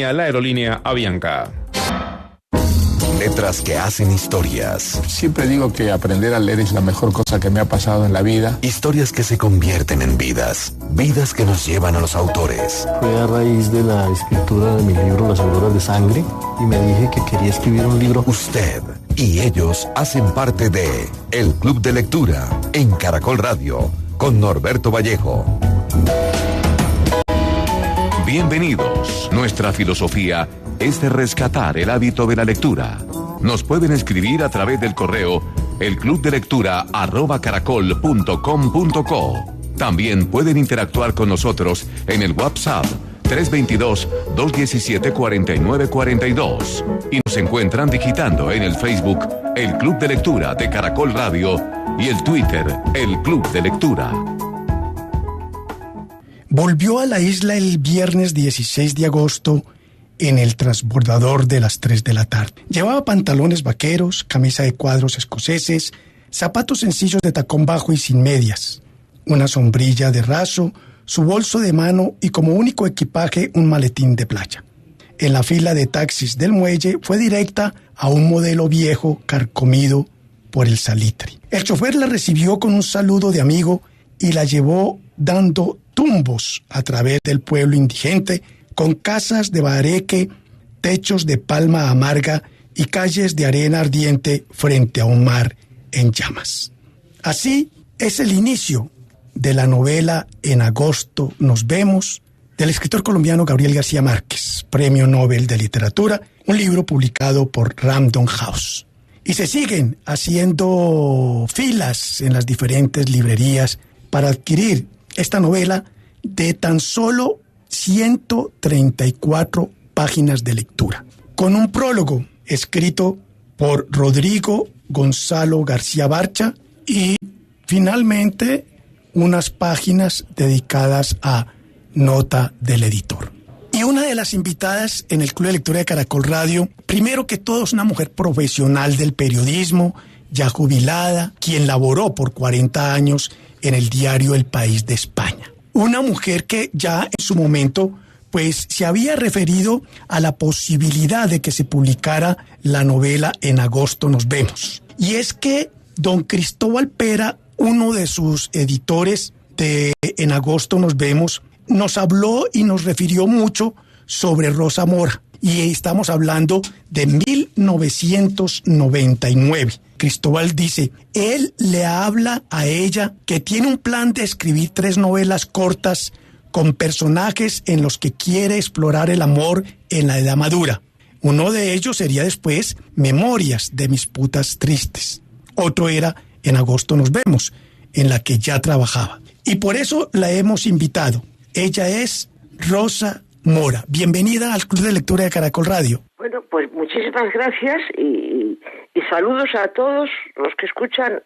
la aerolínea Avianca. Letras que hacen historias. Siempre digo que aprender a leer es la mejor cosa que me ha pasado en la vida. Historias que se convierten en vidas. Vidas que nos llevan a los autores. Fue a raíz de la escritura de mi libro Las auroras de sangre y me dije que quería escribir un libro. Usted y ellos hacen parte de El Club de Lectura en Caracol Radio con Norberto Vallejo. Bienvenidos. Nuestra filosofía es de rescatar el hábito de la lectura. Nos pueden escribir a través del correo elclubdelectura@caracol.com.co. También pueden interactuar con nosotros en el WhatsApp 322-217-4942 y nos encuentran digitando en el Facebook El Club de Lectura de Caracol Radio y el Twitter El Club de Lectura. Volvió a la isla el viernes 16 de agosto en el transbordador de las 3 de la tarde. Llevaba pantalones vaqueros, camisa de cuadros escoceses, zapatos sencillos de tacón bajo y sin medias, una sombrilla de raso, su bolso de mano y como único equipaje un maletín de playa. En la fila de taxis del muelle fue directa a un modelo viejo carcomido por el salitre. El chofer la recibió con un saludo de amigo y la llevó dando tumbos a través del pueblo indigente, con casas de bareque, techos de palma amarga y calles de arena ardiente frente a un mar en llamas. Así es el inicio de la novela En agosto nos vemos, del escritor colombiano Gabriel García Márquez, Premio Nobel de Literatura, un libro publicado por Random House. Y se siguen haciendo filas en las diferentes librerías para adquirir esta novela de tan solo 134 páginas de lectura, con un prólogo escrito por Rodrigo Gonzalo García Barcha y finalmente unas páginas dedicadas a nota del editor. Y una de las invitadas en el Club de Lectura de Caracol Radio, primero que todo es una mujer profesional del periodismo, ya jubilada, quien laboró por 40 años en el diario El País de España. Una mujer que ya en su momento pues se había referido a la posibilidad de que se publicara la novela En agosto nos vemos. Y es que don Cristóbal Pera, uno de sus editores de En agosto nos vemos, nos habló y nos refirió mucho sobre Rosa Mora. Y estamos hablando de 1999. Cristóbal dice, él le habla a ella que tiene un plan de escribir 3 novelas cortas con personajes en los que quiere explorar el amor en la edad madura. Uno de ellos sería después Memorias de mis putas tristes. Otro era En agosto nos vemos, en la que ya trabajaba. Y por eso la hemos invitado. Ella es Rosa Mora. Bienvenida al Club de Lectura de Caracol Radio. Bueno, pues muchísimas gracias y saludos a todos los que escuchan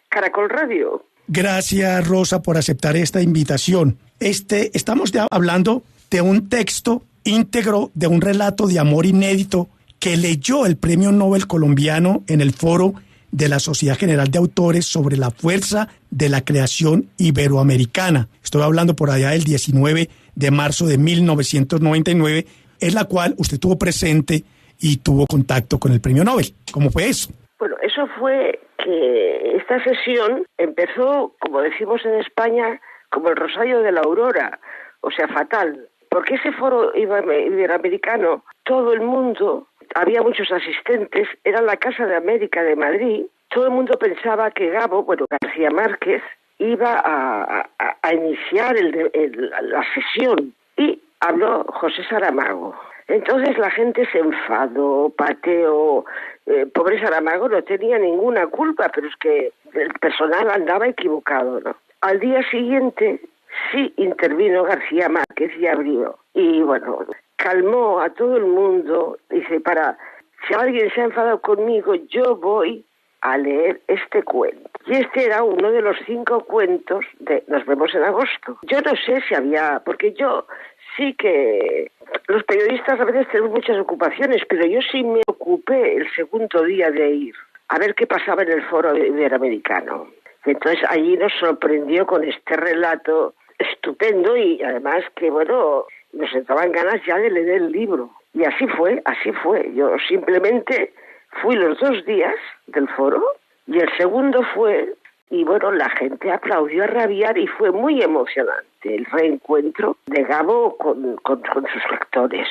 Caracol Radio. Gracias, Rosa, por aceptar esta invitación. Estamos hablando de un texto íntegro, de un relato de amor inédito que leyó el Premio Nobel colombiano en el foro de la Sociedad General de Autores sobre la fuerza de la creación iberoamericana. Estoy hablando por allá del 19 de marzo de 1999, en la cual usted estuvo presente y tuvo contacto con el Premio Nobel. ¿Cómo fue eso? Bueno, eso fue que esta sesión empezó, como decimos en España, como el Rosario de la Aurora, o sea, fatal. Porque ese foro iberoamericano, todo el mundo, había muchos asistentes, era la Casa de América de Madrid, todo el mundo pensaba que García Márquez, iba a iniciar la sesión y habló José Saramago. Entonces la gente se enfadó, pateó. Pobre Saramago no tenía ninguna culpa, pero es que el personal andaba equivocado, ¿no? Al día siguiente sí intervino García Márquez y abrió. Y bueno, calmó a todo el mundo. Dice, si alguien se ha enfadado conmigo, yo voy a leer este cuento. Y este era uno de los 5 cuentos de Nos vemos en agosto. Yo no sé si había, porque yo sí que los periodistas a veces tenemos muchas ocupaciones, pero yo sí me ocupé el segundo día de ir a ver qué pasaba en el foro iberoamericano. Entonces allí nos sorprendió con este relato estupendo y además que nos entraban ganas ya de leer el libro. Y así fue. Yo simplemente fui los 2 días del foro y el segundo fue, y bueno, la gente aplaudió a rabiar y fue muy emocionante el reencuentro de Gabo con sus lectores.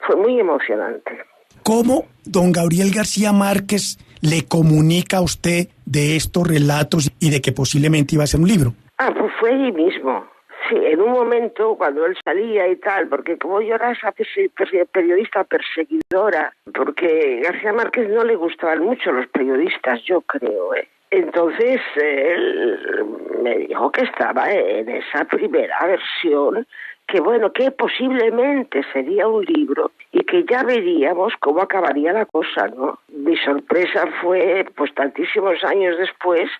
Fue muy emocionante. ¿Cómo don Gabriel García Márquez le comunica a usted de estos relatos y de que posiblemente iba a ser un libro? Pues fue allí mismo. Sí, en un momento cuando él salía y tal, porque como yo era esa periodista perseguidora, porque García Márquez no le gustaban mucho los periodistas, yo creo, Entonces él me dijo que estaba en esa primera versión, que bueno, que posiblemente sería un libro y que ya veríamos cómo acabaría la cosa, ¿no? Mi sorpresa fue, pues tantísimos años después,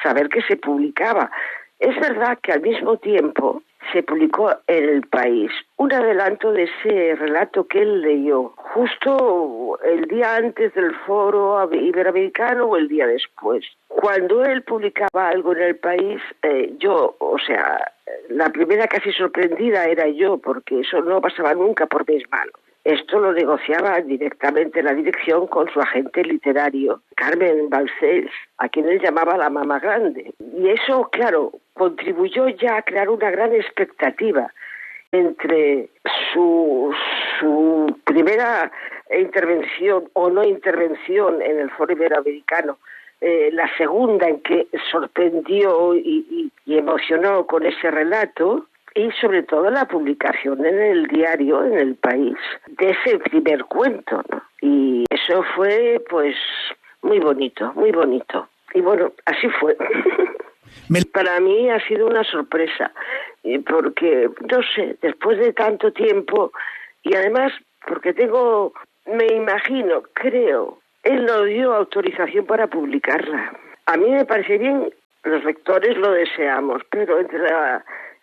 saber que se publicaba. Es verdad que al mismo tiempo se publicó en El País un adelanto de ese relato que él leyó justo el día antes del foro iberoamericano o el día después. Cuando él publicaba algo en El País, la primera casi sorprendida era yo, porque eso no pasaba nunca por mis manos. Esto lo negociaba directamente la dirección con su agente literario, Carmen Balcells, a quien él llamaba la mamá grande. Y eso, claro, contribuyó ya a crear una gran expectativa entre su primera intervención o no intervención en el Foro Iberoamericano, la segunda en que sorprendió y emocionó con ese relato, y sobre todo la publicación en el diario, en El País, de ese primer cuento, ¿no? Y eso fue, pues, muy bonito, muy bonito. Y bueno, así fue. Para mí ha sido una sorpresa, porque, no sé, después de tanto tiempo, y además, porque me imagino, creo, él no dio autorización para publicarla. A mí me parece bien, los lectores lo deseamos, pero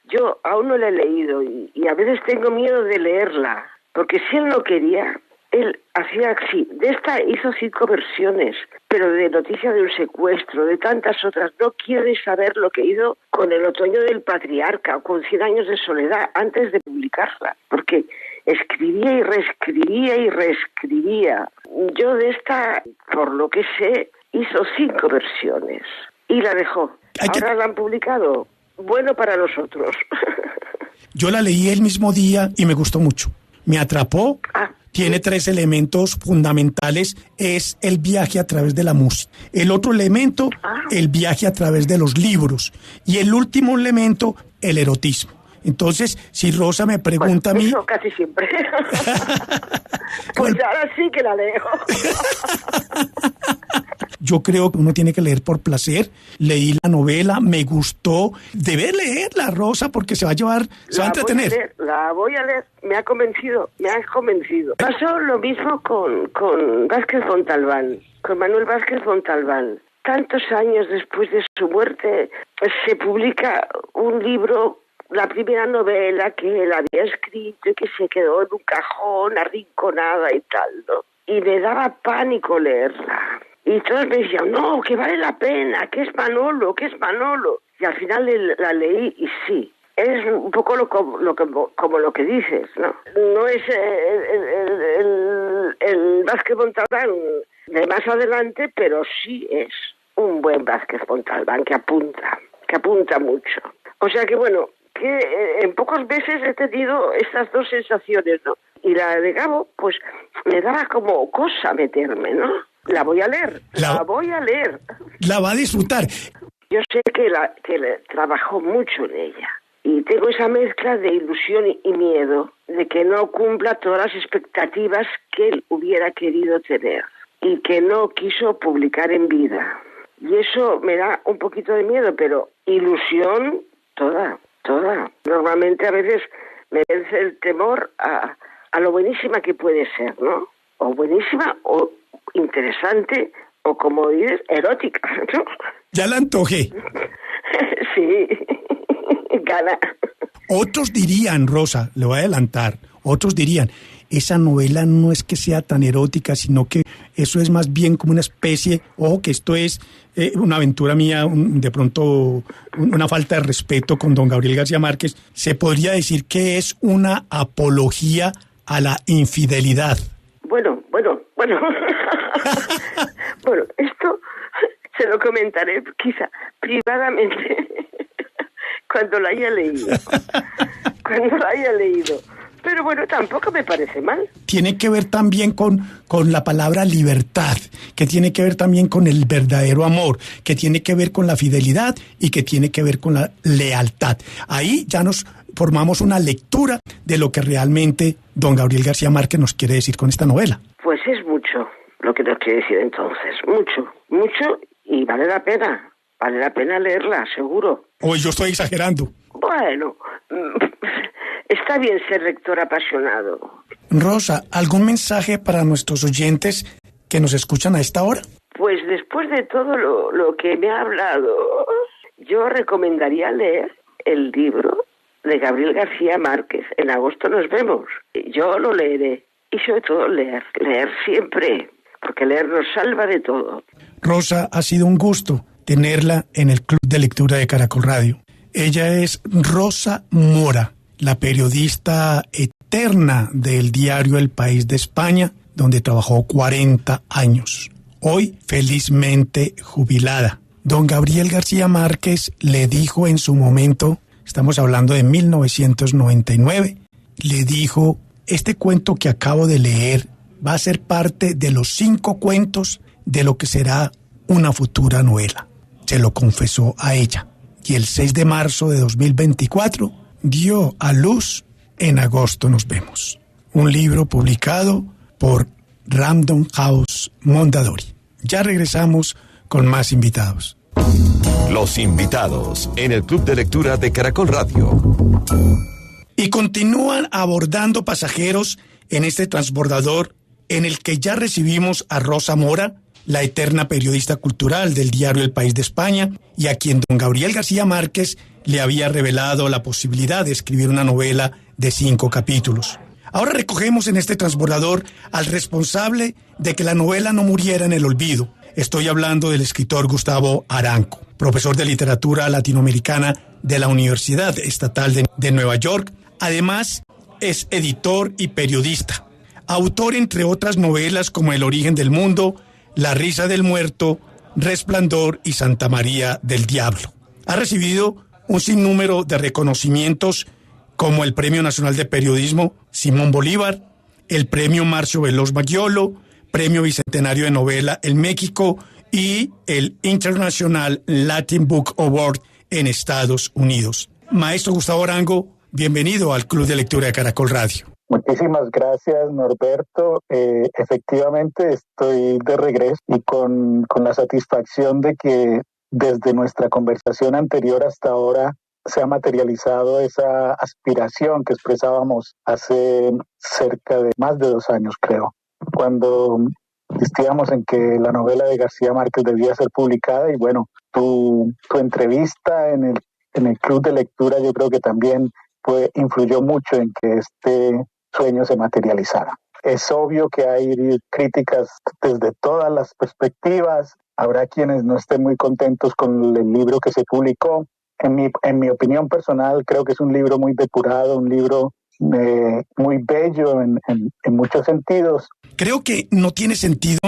yo aún no la he leído y a veces tengo miedo de leerla, porque si él no quería, él hacía así. De esta hizo 5 versiones, pero de Noticia de un secuestro, de tantas otras. No quiere saber lo que hizo con El otoño del patriarca o con 100 años de soledad antes de publicarla, porque escribía y reescribía. Yo de esta, por lo que sé, hizo 5 versiones y la dejó. Ahora la han publicado. Bueno para nosotros. Yo la leí el mismo día y me gustó mucho. Me atrapó. Tiene 3 elementos fundamentales. Es el viaje a través de la música. El otro elemento, el viaje a través de los libros. Y el último elemento, el erotismo. Entonces, si Rosa me pregunta a mí... Eso casi siempre. Pues ahora sí que la leo. Yo creo que uno tiene que leer por placer. Leí la novela, me gustó. Debe leerla, Rosa, porque se va a entretener. La voy a leer. Me ha convencido. Pasó lo mismo con Vázquez Montalbán, con Manuel Vázquez Montalbán. Tantos años después de su muerte, se publica un libro, la primera novela que él había escrito y que se quedó en un cajón, arrinconada y tal, ¿no? Y me daba pánico leerla. Y todos me decían, no, que vale la pena, que es Manolo. Y al final la leí y sí, es un poco como lo que dices, ¿no? No es el Vázquez Montalbán de más adelante, pero sí es un buen Vázquez Montalbán que apunta mucho. O sea que bueno, que en pocos meses he tenido estas 2 sensaciones, ¿no? Y la de Gabo, pues me daba como cosa meterme, ¿no? La voy a leer. La va a disfrutar. Yo sé que trabajó mucho en ella. Y tengo esa mezcla de ilusión y miedo de que no cumpla todas las expectativas que él hubiera querido tener y que no quiso publicar en vida. Y eso me da un poquito de miedo, pero ilusión toda. Normalmente a veces me vence el temor a lo buenísima que puede ser, ¿no? O buenísima o interesante o, como dices, erótica, ¿no? Ya la antojé. Sí, gana. Otros dirían, Rosa, le voy a adelantar, esa novela no es que sea tan erótica, sino que eso es más bien como una especie, ojo que esto es una aventura mía, de pronto una falta de respeto con don Gabriel García Márquez, se podría decir que es una apología a la infidelidad. Bueno. Bueno, esto se lo comentaré quizá privadamente cuando lo haya leído. Pero bueno, tampoco me parece mal. Tiene que ver también con la palabra libertad, que tiene que ver también con el verdadero amor, que tiene que ver con la fidelidad y que tiene que ver con la lealtad. Ahí ya nos formamos una lectura de lo que realmente don Gabriel García Márquez nos quiere decir con esta novela. Pues es mucho lo que nos quiere decir entonces, mucho, y vale la pena leerla, seguro. O yo estoy exagerando. Bueno, está bien ser lector apasionado. Rosa, ¿algún mensaje para nuestros oyentes que nos escuchan a esta hora? Pues después de todo lo que me ha hablado, yo recomendaría leer el libro de Gabriel García Márquez. En agosto nos vemos. Yo lo leeré. Y sobre todo leer siempre, porque leer nos salva de todo. Rosa, ha sido un gusto tenerla en el Club de Lectura de Caracol Radio. Ella es Rosa Mora, la periodista eterna del diario El País de España, donde trabajó 40 años. Hoy, felizmente jubilada. Don Gabriel García Márquez le dijo en su momento, estamos hablando de 1999, le dijo: este cuento que acabo de leer va a ser parte de los 5 cuentos de lo que será una futura novela. Se lo confesó a ella. Y el 6 de marzo de 2024 dio a luz En agosto nos vemos. Un libro publicado por Random House Mondadori. Ya regresamos con más invitados. Los invitados en el Club de Lectura de Caracol Radio. Y continúan abordando pasajeros en este transbordador en el que ya recibimos a Rosa Mora, la eterna periodista cultural del diario El País de España, y a quien don Gabriel García Márquez le había revelado la posibilidad de escribir una novela de 5 capítulos. Ahora recogemos en este transbordador al responsable de que la novela no muriera en el olvido. Estoy hablando del escritor Gustavo Aranco, profesor de literatura latinoamericana de la Universidad Estatal de Nueva York. Además, es editor y periodista. Autor, entre otras novelas como El origen del mundo, La risa del muerto, Resplandor y Santa María del Diablo. Ha recibido un sinnúmero de reconocimientos como el Premio Nacional de Periodismo Simón Bolívar, el Premio Marcio Veloz Maggiolo, Premio Bicentenario de Novela en México y el International Latin Book Award en Estados Unidos. Maestro Gustavo Arango, bienvenido al Club de Lectura de Caracol Radio. Muchísimas gracias, Norberto. Efectivamente estoy de regreso y con la satisfacción de que desde nuestra conversación anterior hasta ahora se ha materializado esa aspiración que expresábamos hace cerca de más de 2 años, creo, cuando insistíamos en que la novela de García Márquez debía ser publicada. Y bueno, tu entrevista en el Club de Lectura yo creo que también influyó mucho en que este sueño se materializara. Es obvio que hay críticas desde todas las perspectivas. Habrá quienes no estén muy contentos con el libro que se publicó. En mi opinión personal, creo que es un libro muy depurado, un libro muy bello en muchos sentidos. Creo que no tiene sentido,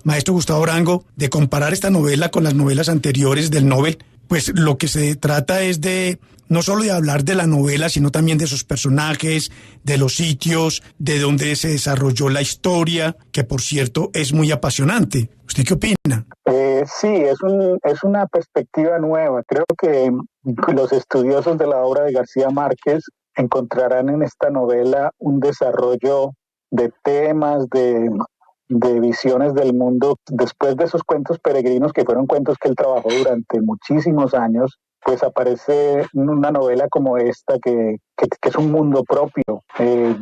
maestro Gustavo Arango, de comparar esta novela con las novelas anteriores del Nobel. Pues lo que se trata es de no solo de hablar de la novela, sino también de sus personajes, de los sitios, de donde se desarrolló la historia, que por cierto es muy apasionante. ¿Usted qué opina? Sí, es una perspectiva nueva. Creo que los estudiosos de la obra de García Márquez encontrarán en esta novela un desarrollo de temas, de visiones del mundo. Después de esos cuentos peregrinos, que fueron cuentos que él trabajó durante muchísimos años, pues aparece una novela como esta que es un mundo propio,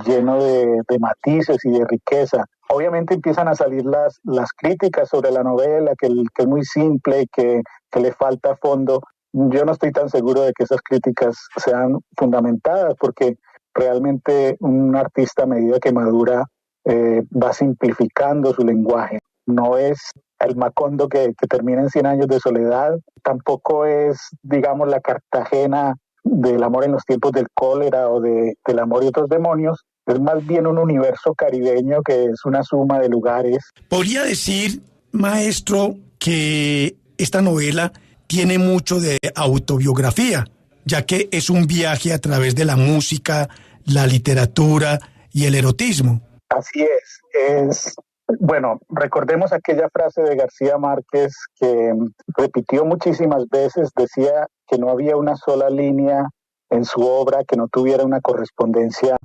lleno de matices y de riqueza. Obviamente empiezan a salir las críticas sobre la novela, que es muy simple, que le falta fondo. Yo no estoy tan seguro de que esas críticas sean fundamentadas, porque realmente un artista, a medida que madura, va simplificando su lenguaje. no es el Macondo que termina en 100 años de soledad, tampoco es, digamos, la Cartagena del amor en los tiempos del cólera o del amor y otros demonios, es más bien un universo caribeño que es una suma de lugares. Podría decir, maestro, que esta novela tiene mucho de autobiografía, ya que es un viaje a través de la música, la literatura y el erotismo. Así es. Bueno, recordemos aquella frase de García Márquez que repitió muchísimas veces, decía que no había una sola línea en su obra que no tuviera una correspondencia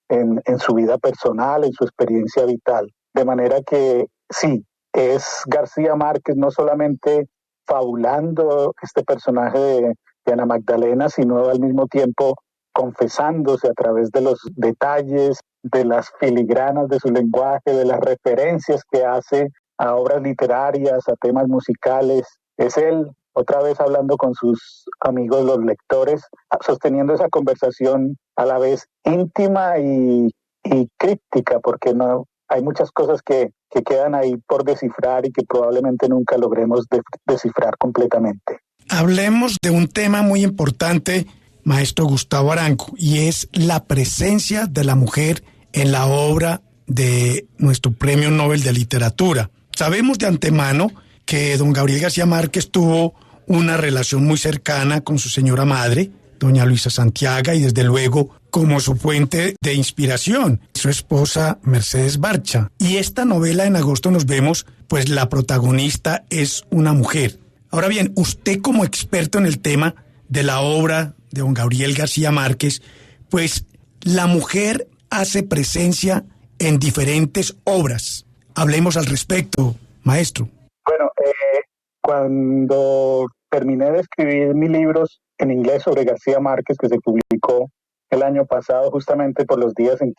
en su vida personal, en su experiencia vital. De manera que sí, es García Márquez no solamente fabulando este personaje de Ana Magdalena, sino al mismo tiempo confesándose a través de los detalles, de las filigranas de su lenguaje, de las referencias que hace a obras literarias, a temas musicales. Es él, otra vez hablando con sus amigos los lectores, sosteniendo esa conversación a la vez íntima y críptica, porque no hay muchas cosas que quedan ahí por descifrar y que probablemente nunca logremos descifrar completamente. Hablemos de un tema muy importante, maestro Gustavo Arango, y es la presencia de la mujer en la obra de nuestro Premio Nobel de Literatura. Sabemos de antemano que don Gabriel García Márquez tuvo una relación muy cercana con su señora madre, doña Luisa Santiago, y desde luego como su fuente de inspiración, su esposa Mercedes Barcha. Y esta novela en agosto nos vemos, pues la protagonista es una mujer. Ahora bien, usted como experto en el tema de la obra de don Gabriel García Márquez, pues la mujer hace presencia en diferentes obras. Hablemos al respecto, maestro. Bueno, cuando terminé de escribir mis libros en inglés sobre García Márquez, que se publicó el año pasado, justamente por los días en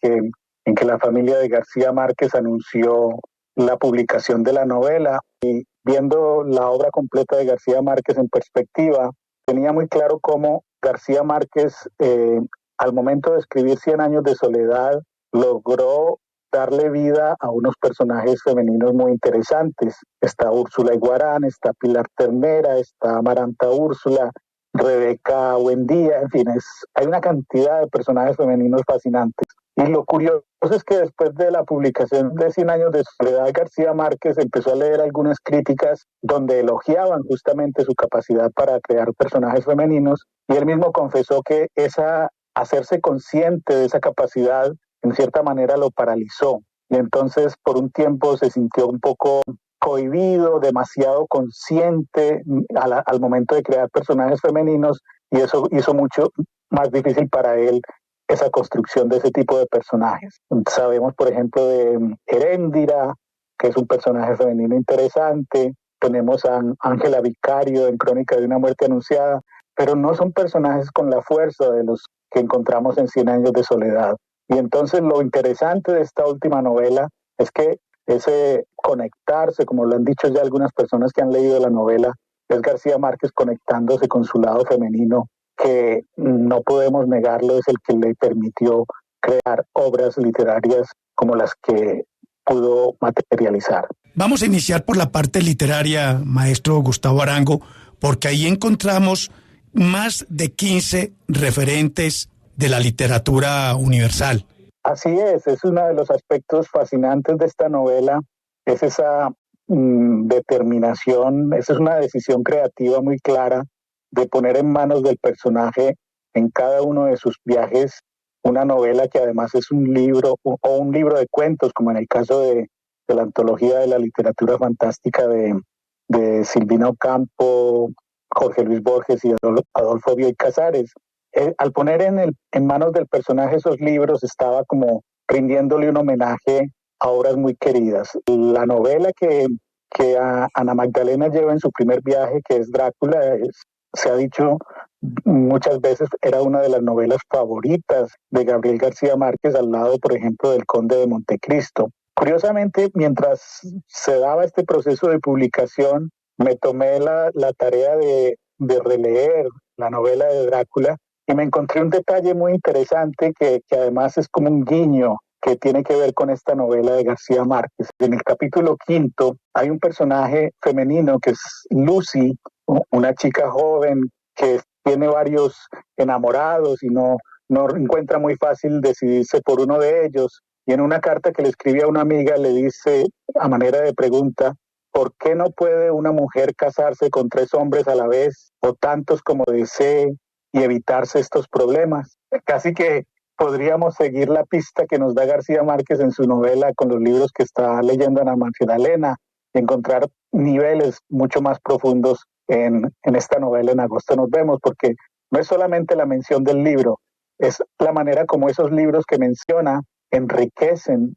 que la familia de García Márquez anunció la publicación de la novela, y viendo la obra completa de García Márquez en perspectiva, tenía muy claro cómo García Márquez, al momento de escribir 100 años de soledad, logró darle vida a unos personajes femeninos muy interesantes. Está Úrsula Iguarán, está Pilar Ternera, está Amaranta Úrsula, Rebeca Buendía, en fin, hay una cantidad de personajes femeninos fascinantes. Y lo curioso es que después de la publicación de 100 años de soledad, García Márquez empezó a leer algunas críticas donde elogiaban justamente su capacidad para crear personajes femeninos, y él mismo confesó que hacerse consciente de esa capacidad en cierta manera lo paralizó, y entonces por un tiempo se sintió un poco cohibido, demasiado consciente al momento de crear personajes femeninos, y eso hizo mucho más difícil para él esa construcción de ese tipo de personajes. Sabemos, por ejemplo, de Heréndira, que es un personaje femenino interesante. Tenemos a Ángela Vicario en Crónica de una muerte anunciada, pero no son personajes con la fuerza de los que encontramos en 100 años de soledad. Y entonces lo interesante de esta última novela es que ese conectarse, como lo han dicho ya algunas personas que han leído la novela, es García Márquez conectándose con su lado femenino, que no podemos negarlo, es el que le permitió crear obras literarias como las que pudo materializar. Vamos a iniciar por la parte literaria, maestro Gustavo Arango, porque ahí encontramos más de 15 referentes de la literatura universal. Así es uno de los aspectos fascinantes de esta novela, es esa determinación, esa es una decisión creativa muy clara de poner en manos del personaje en cada uno de sus viajes una novela que además es un libro o un libro de cuentos, como en el caso de la antología de la literatura fantástica de Silvina Ocampo, Jorge Luis Borges y Adolfo Bioy Casares. Al poner en manos del personaje esos libros, estaba como rindiéndole un homenaje a obras muy queridas. La novela que a Ana Magdalena lleva en su primer viaje, que es Drácula, se ha dicho muchas veces, era una de las novelas favoritas de Gabriel García Márquez, al lado, por ejemplo, del Conde de Montecristo. Curiosamente, mientras se daba este proceso de publicación, me tomé la tarea de releer la novela de Drácula, y me encontré un detalle muy interesante que además es como un guiño que tiene que ver con esta novela de García Márquez. En el capítulo 5 hay un personaje femenino que es Lucy, una chica joven que tiene varios enamorados y no encuentra muy fácil decidirse por uno de ellos. Y en una carta que le escribe a una amiga le dice, a manera de pregunta, ¿por qué no puede una mujer casarse con 3 hombres a la vez o tantos como desee y evitarse estos problemas? Casi que podríamos seguir la pista que nos da García Márquez en su novela con los libros que está leyendo Ana Magdalena y encontrar niveles mucho más profundos en esta novela En agosto nos vemos, porque no es solamente la mención del libro, es la manera como esos libros que menciona enriquecen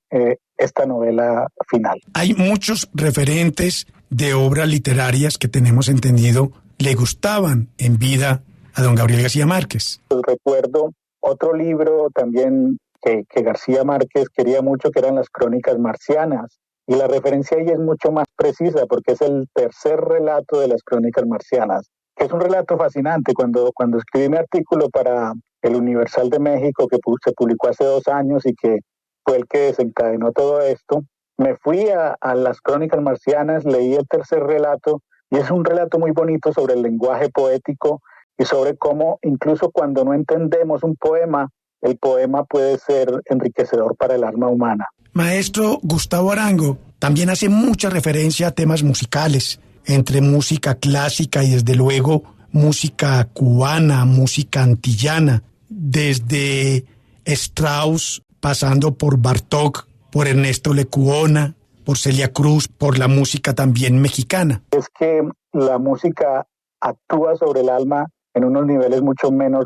esta novela final. Hay muchos referentes de obras literarias que tenemos entendido le gustaban en vida a don Gabriel García Márquez. Recuerdo otro libro también que García Márquez quería mucho, que eran las Crónicas Marcianas. Y la referencia ahí es mucho más precisa porque es el tercer relato de las Crónicas Marcianas, que es un relato fascinante. Cuando escribí mi artículo para El Universal de México, que se publicó hace 2 años y que fue el que desencadenó todo esto, me fui a las Crónicas Marcianas, leí el tercer relato y es un relato muy bonito sobre el lenguaje poético y sobre cómo incluso cuando no entendemos un poema, el poema puede ser enriquecedor para el alma humana. Maestro Gustavo Arango también hace mucha referencia a temas musicales, entre música clásica y desde luego música cubana, música antillana, desde Strauss, pasando por Bartók, por Ernesto Lecuona, por Celia Cruz, por la música también mexicana. Es que la música actúa sobre el alma en unos niveles mucho menos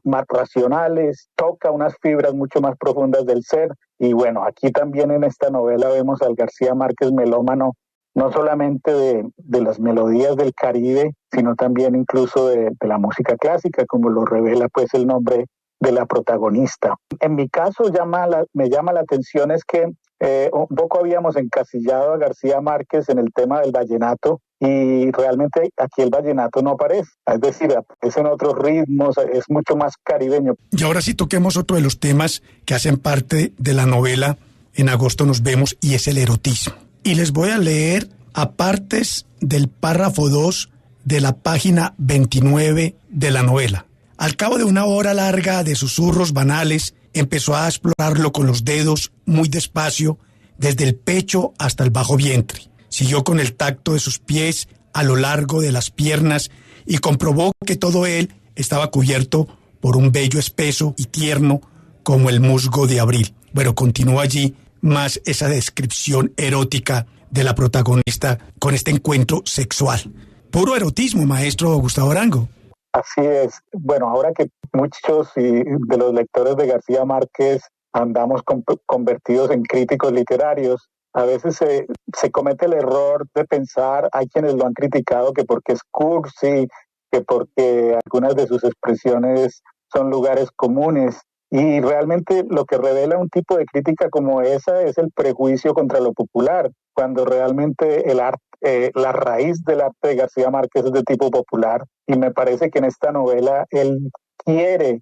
más racionales, toca unas fibras mucho más profundas del ser. Y bueno, aquí también en esta novela vemos al García Márquez melómano, no solamente de las melodías del Caribe, sino también incluso de la música clásica, como lo revela pues el nombre de la protagonista. En mi caso me llama la atención es que un poco habíamos encasillado a García Márquez en el tema del vallenato y realmente aquí el vallenato no aparece, es decir, aparecen otros ritmos, es mucho más caribeño. Y ahora sí toquemos otro de los temas que hacen parte de la novela En agosto nos vemos y es el erotismo. Y les voy a leer a partes del párrafo 2 de la página 29 de la novela. Al cabo de una hora larga de susurros banales, empezó a explorarlo con los dedos muy despacio, desde el pecho hasta el bajo vientre. Siguió con el tacto de sus pies a lo largo de las piernas y comprobó que todo él estaba cubierto por un vello espeso y tierno como el musgo de abril. Bueno, continúa allí más esa descripción erótica de la protagonista con este encuentro sexual. Puro erotismo, maestro Gustavo Arango. Así es. Bueno, ahora que muchos de los lectores de García Márquez andamos convertidos en críticos literarios, a veces se comete el error de pensar, hay quienes lo han criticado, que porque es cursi, que porque algunas de sus expresiones son lugares comunes. Y realmente lo que revela un tipo de crítica como esa es el prejuicio contra lo popular, cuando realmente el arte, la raíz del arte de García Márquez es de tipo popular. Y me parece que en esta novela él quiere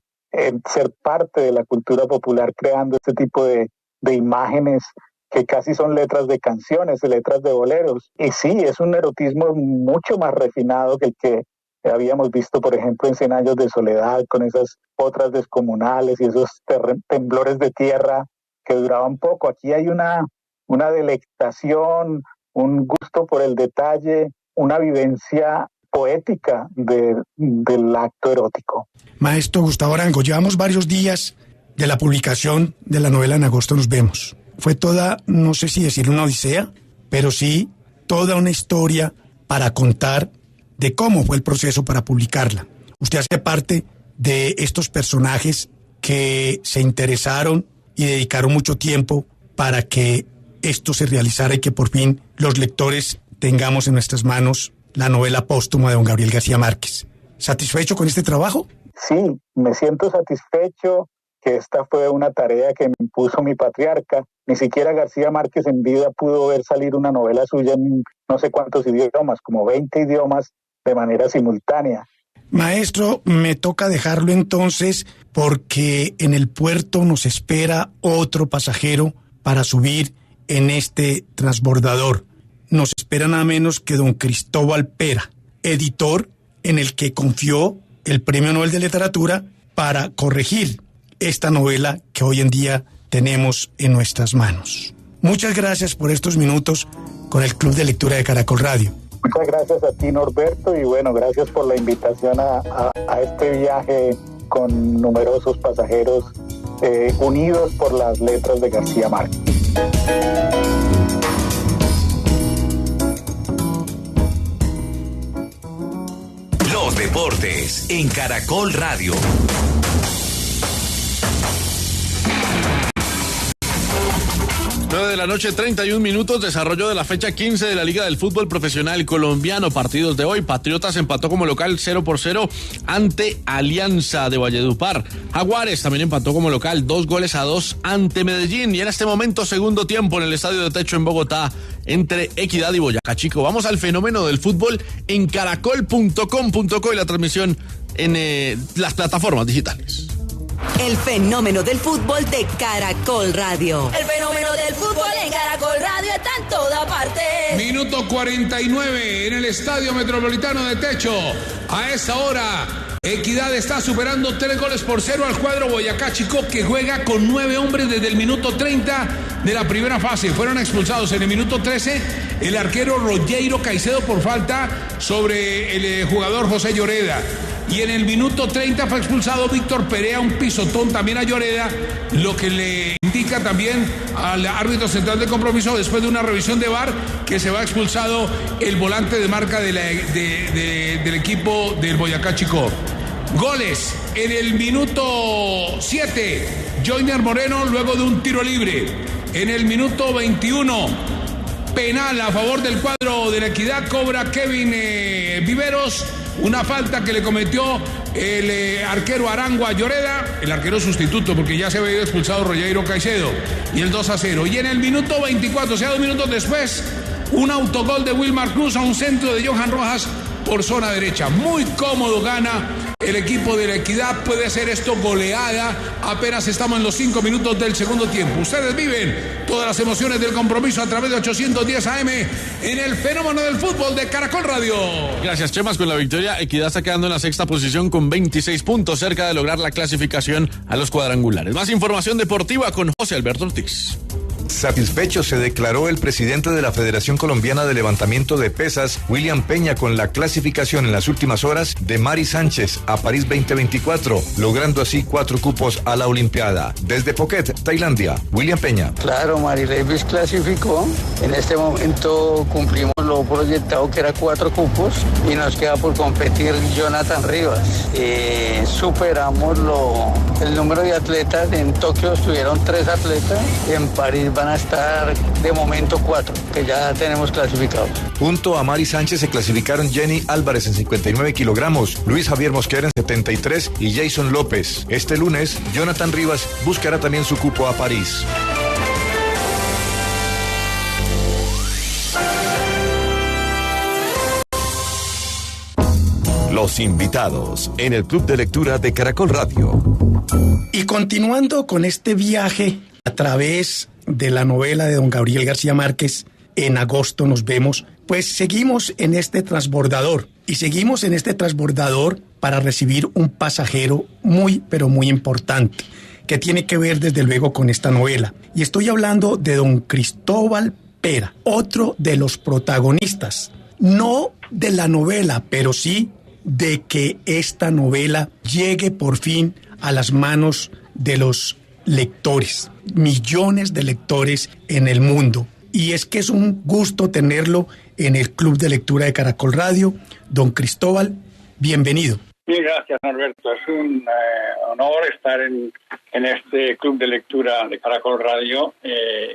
ser parte de la cultura popular, creando este tipo de imágenes que casi son letras de canciones, letras de boleros. Y sí, es un erotismo mucho más refinado que el que habíamos visto, por ejemplo, en 100 años de soledad, con esas otras descomunales y esos temblores de tierra que duraban poco. Aquí hay una delectación, un gusto por el detalle, una vivencia poética del acto erótico. Maestro Gustavo Arango, llevamos varios días de la publicación de la novela En agosto nos vemos. Fue toda, no sé si decir una odisea, pero sí toda una historia para contar de cómo fue el proceso para publicarla. Usted hace parte de estos personajes que se interesaron y dedicaron mucho tiempo para que esto se realizara y que por fin los lectores tengamos en nuestras manos la novela póstuma de don Gabriel García Márquez. ¿Satisfecho con este trabajo? Sí, me siento satisfecho, que esta fue una tarea que me impuso mi patriarca. Ni siquiera García Márquez en vida pudo ver salir una novela suya en no sé cuántos idiomas, como 20 idiomas de manera simultánea. Maestro, me toca dejarlo entonces porque en el puerto nos espera otro pasajero para subir en este transbordador. Nos espera nada menos que don Cristóbal Pera, editor en el que confió el Premio Nobel de Literatura para corregir esta novela que hoy en día tenemos en nuestras manos. Muchas gracias por estos minutos con el Club de Lectura de Caracol Radio. Muchas gracias a ti, Norberto, y bueno, gracias por la invitación a este viaje con numerosos pasajeros unidos por las letras de García Márquez. Los deportes en Caracol Radio. De la noche, 31 minutos, desarrollo de la fecha 15 de la Liga del Fútbol Profesional Colombiano. Partidos de hoy: Patriotas empató como local 0-0 ante Alianza de Valledupar. Jaguares también empató como local 2-2 ante Medellín. Y en este momento, segundo tiempo en el Estadio de Techo en Bogotá, entre Equidad y Boyacá Chico. Vamos al fenómeno del fútbol en caracol.com.co y la transmisión en las plataformas digitales. El fenómeno del fútbol de Caracol Radio. El fenómeno del fútbol en Caracol Radio está en toda parte. Minuto 49 en el Estadio Metropolitano de Techo. A esa hora, Equidad está superando 3-0 al cuadro Boyacá Chico, que juega con 9 hombres desde el minuto 30 de la primera fase. Fueron expulsados en el minuto 13 el arquero Rogeiro Caicedo por falta sobre el jugador José Lloreda. Y en el minuto 30 fue expulsado Víctor Perea, un pisotón también a Lloreda, lo que le indica también al árbitro central de compromiso, después de una revisión de VAR, que se va expulsado el volante de marca del equipo del Boyacá Chico. Goles en el minuto 7, Joiner Moreno luego de un tiro libre. En el minuto 21, penal a favor del cuadro de la Equidad, cobra Kevin Viveros. Una falta que le cometió el arquero Arango a Lloreda, el arquero sustituto, porque ya se había ido expulsado Rogeiro Caicedo, y el 2-0. Y en el minuto 24, o sea, 2 minutos después, un autogol de Wilmar Cruz a un centro de Johan Rojas por zona derecha. Muy cómodo gana el equipo de la Equidad. Puede hacer esto goleada. Apenas estamos en los 5 minutos del segundo tiempo. Ustedes viven todas las emociones del compromiso a través de 810 AM en el fenómeno del fútbol de Caracol Radio. Gracias, Chemas. Con la victoria, Equidad está quedando en la sexta posición con 26 puntos, cerca de lograr la clasificación a los cuadrangulares. Más información deportiva con José Alberto Ortiz. Satisfecho se declaró el presidente de la Federación Colombiana de Levantamiento de Pesas, William Peña, con la clasificación en las últimas horas de Mari Sánchez a París 2024, logrando así 4 cupos a la Olimpiada. Desde Phuket, Tailandia, William Peña. Claro, Mari Levis clasificó. En este momento cumplimos lo proyectado, que era 4 cupos, y nos queda por competir Jonathan Rivas. Superamos el número de atletas. En Tokio estuvieron 3 atletas, en París van a estar de momento 4, que ya tenemos clasificados. Junto a Mari Sánchez se clasificaron Jenny Álvarez en 59 kilogramos, Luis Javier Mosquera en 73 y Jason López. Este lunes, Jonathan Rivas buscará también su cupo a París. Los invitados en el Club de Lectura de Caracol Radio. Y continuando con este viaje a través de la novela de don Gabriel García Márquez, En agosto nos vemos, pues seguimos en este transbordador. Y seguimos en este transbordador para recibir un pasajero muy, pero muy importante, que tiene que ver desde luego con esta novela. Y estoy hablando de don Cristóbal Pera, otro de los protagonistas, no de la novela, pero sí de que esta novela llegue por fin a las manos de los lectores, millones de lectores en el mundo. Y es que es un gusto tenerlo en el Club de Lectura de Caracol Radio. Don Cristóbal, bienvenido. Bien, gracias, Norberto. Es un honor estar en este Club de Lectura de Caracol Radio,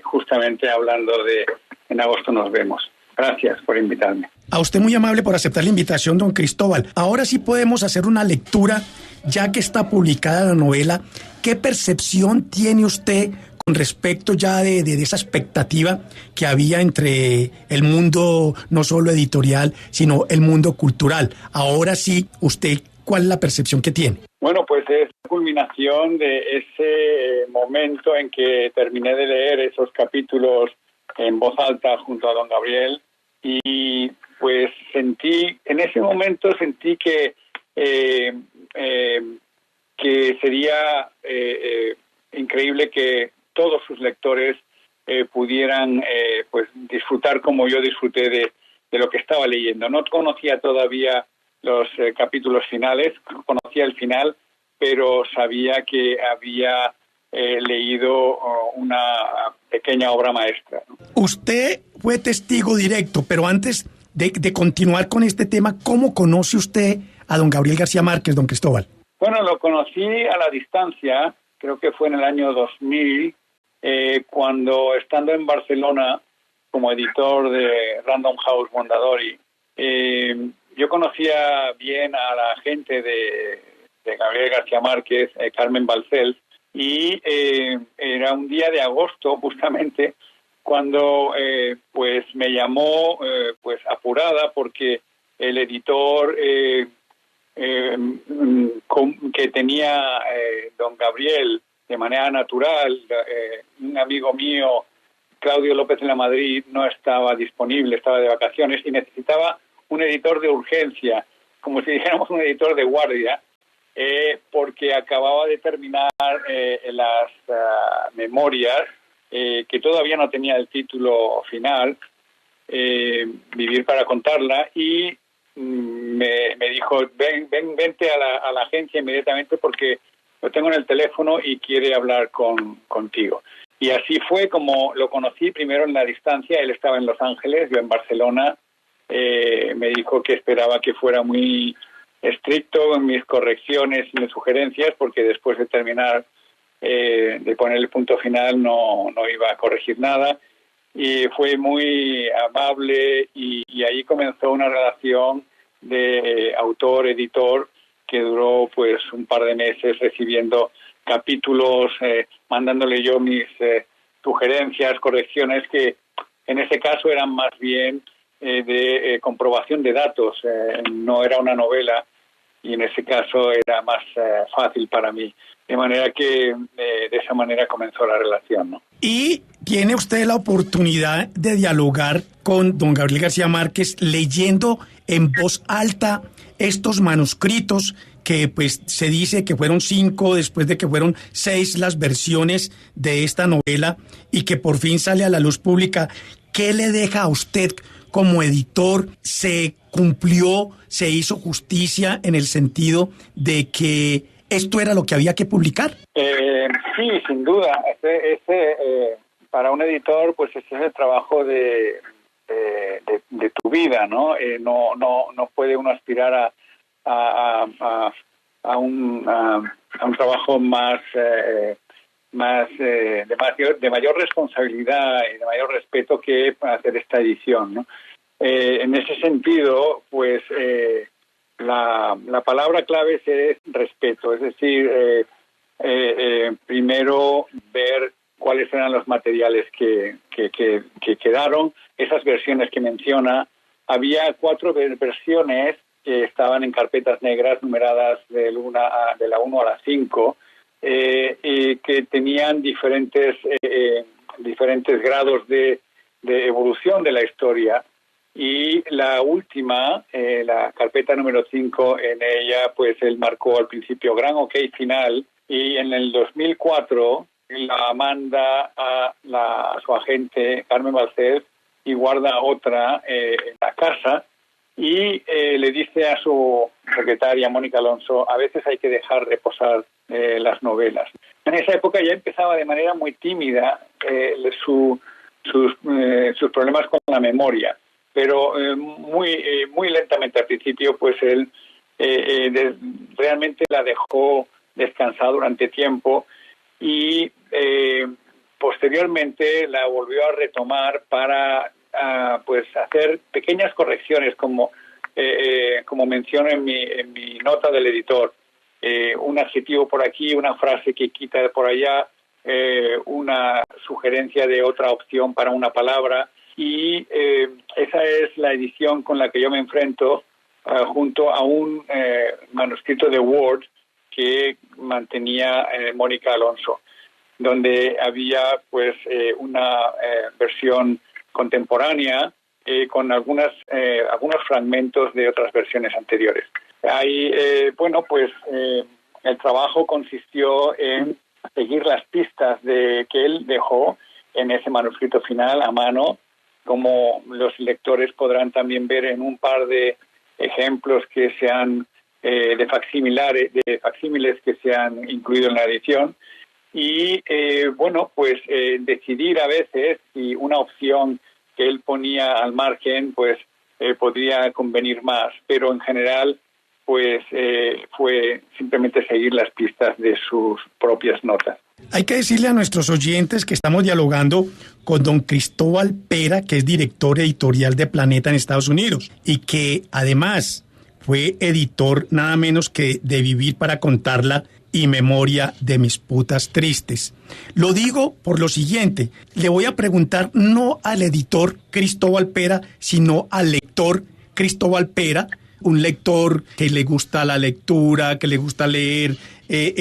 justamente hablando de En agosto nos vemos. Gracias por invitarme. A usted muy amable por aceptar la invitación, don Cristóbal. Ahora sí podemos hacer una lectura, ya que está publicada la novela. ¿Qué percepción tiene usted con respecto ya de esa expectativa que había entre el mundo no solo editorial, sino el mundo cultural? Ahora sí, usted ¿Cuál es la percepción que tiene? Bueno, pues es la culminación de ese momento en que terminé de leer esos capítulos en voz alta junto a don Gabriel y pues en ese momento sentí que sería increíble que todos sus lectores pudieran pues disfrutar como yo disfruté de lo que estaba leyendo. No conocía todavía los capítulos finales, conocía el final, pero sabía que había leído una pequeña obra maestra, ¿no? Usted fue testigo directo, pero antes de continuar con este tema, ¿cómo conoce usted a don Gabriel García Márquez, don Cristóbal? Bueno, lo conocí a la distancia, creo que fue en el año 2000, cuando estando en Barcelona como editor de Random House Mondadori, yo conocía bien a la gente de Gabriel García Márquez, Carmen Balcells, y era un día de agosto justamente cuando pues me llamó pues apurada porque el editor que tenía don Gabriel de manera natural, un amigo mío, Claudio López de la Madrid, no estaba disponible, estaba de vacaciones y necesitaba un editor de urgencia, como si dijéramos un editor de guardia, porque acababa de terminar las memorias, que todavía no tenía el título final, Vivir para contarla, y me dijo, vente a la agencia inmediatamente porque lo tengo en el teléfono y quiere hablar contigo. Y así fue como lo conocí, primero en la distancia. Él estaba en Los Ángeles, yo en Barcelona. Me dijo que esperaba que fuera muy estricto en mis correcciones y mis sugerencias, porque después de terminar de poner el punto final no iba a corregir nada. Y fue muy amable y ahí comenzó una relación de autor-editor que duró pues un par de meses recibiendo capítulos, mandándole yo mis sugerencias, correcciones, que en ese caso eran más bien de comprobación de datos, no era una novela y en ese caso era más fácil para mí. De manera que de esa manera comenzó la relación, ¿no? Y tiene usted la oportunidad de dialogar con don Gabriel García Márquez leyendo en voz alta estos manuscritos que pues se dice que fueron 5, después de que fueron 6 las versiones de esta novela y que por fin sale a la luz pública. ¿Qué le deja a usted como editor? ¿Se cumplió, se hizo justicia en el sentido de que esto era lo que había que publicar? Sí, sin duda. Para un editor, pues ese es el trabajo de tu vida, ¿no? No puede uno aspirar a un trabajo más de mayor responsabilidad y de mayor respeto que hacer esta edición, ¿no? En ese sentido, pues la palabra clave es respeto, es decir, primero ver cuáles eran los materiales que quedaron, esas versiones que menciona. Había 4 versiones que estaban en carpetas negras numeradas de la 1 a la 5, y que tenían diferentes grados de evolución de la historia. Y la última, la carpeta número 5, en ella pues él marcó al principio gran ok final, y en el 2004 la manda a su agente Carmen Balcells y guarda otra en la casa y le dice a su secretaria Mónica Alonso, a veces hay que dejar reposar las novelas. En esa época ya empezaba de manera muy tímida sus problemas con la memoria, pero muy lentamente al principio pues él realmente la dejó descansar durante tiempo y posteriormente la volvió a retomar para pues hacer pequeñas correcciones como menciono en mi nota del editor, un adjetivo por aquí, una frase que quita por allá, una sugerencia de otra opción para una palabra, y esa es la edición con la que yo me enfrento junto a un manuscrito de Word que mantenía Mónica Alonso, donde había pues una versión contemporánea con algunos fragmentos de otras versiones anteriores. Ahí, el trabajo consistió en seguir las pistas que él dejó en ese manuscrito final a mano, como los lectores podrán también ver en un par de ejemplos que se han de facsímiles que se han incluido en la edición. Y decidir a veces si una opción que él ponía al margen pues podría convenir más, pero en general pues fue simplemente seguir las pistas de sus propias notas. Hay que decirle a nuestros oyentes que estamos dialogando con don Cristóbal Pera, que es director editorial de Planeta en Estados Unidos y que además fue editor nada menos que de Vivir para contarla y Memoria de mis putas tristes. Lo digo por lo siguiente, le voy a preguntar no al editor Cristóbal Pera, sino al lector Cristóbal Pera, un lector que le gusta la lectura, que le gusta leer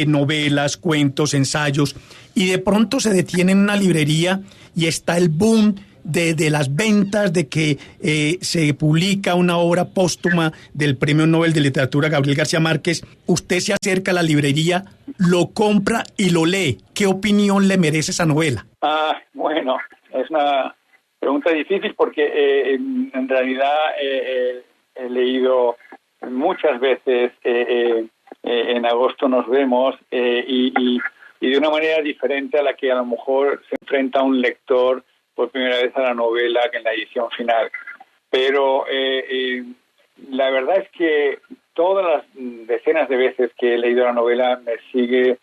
novelas, cuentos, ensayos, y de pronto se detiene en una librería y está el boom de las ventas, de que se publica una obra póstuma del Premio Nobel de Literatura Gabriel García Márquez. Usted se acerca a la librería, lo compra y lo lee. ¿Qué opinión le merece esa novela? Bueno, es una pregunta difícil porque en realidad he leído muchas veces En agosto nos vemos y de una manera diferente a la que a lo mejor se enfrenta un lector por primera vez a la novela que en la edición final. Pero la verdad es que todas las decenas de veces que he leído la novela me sigue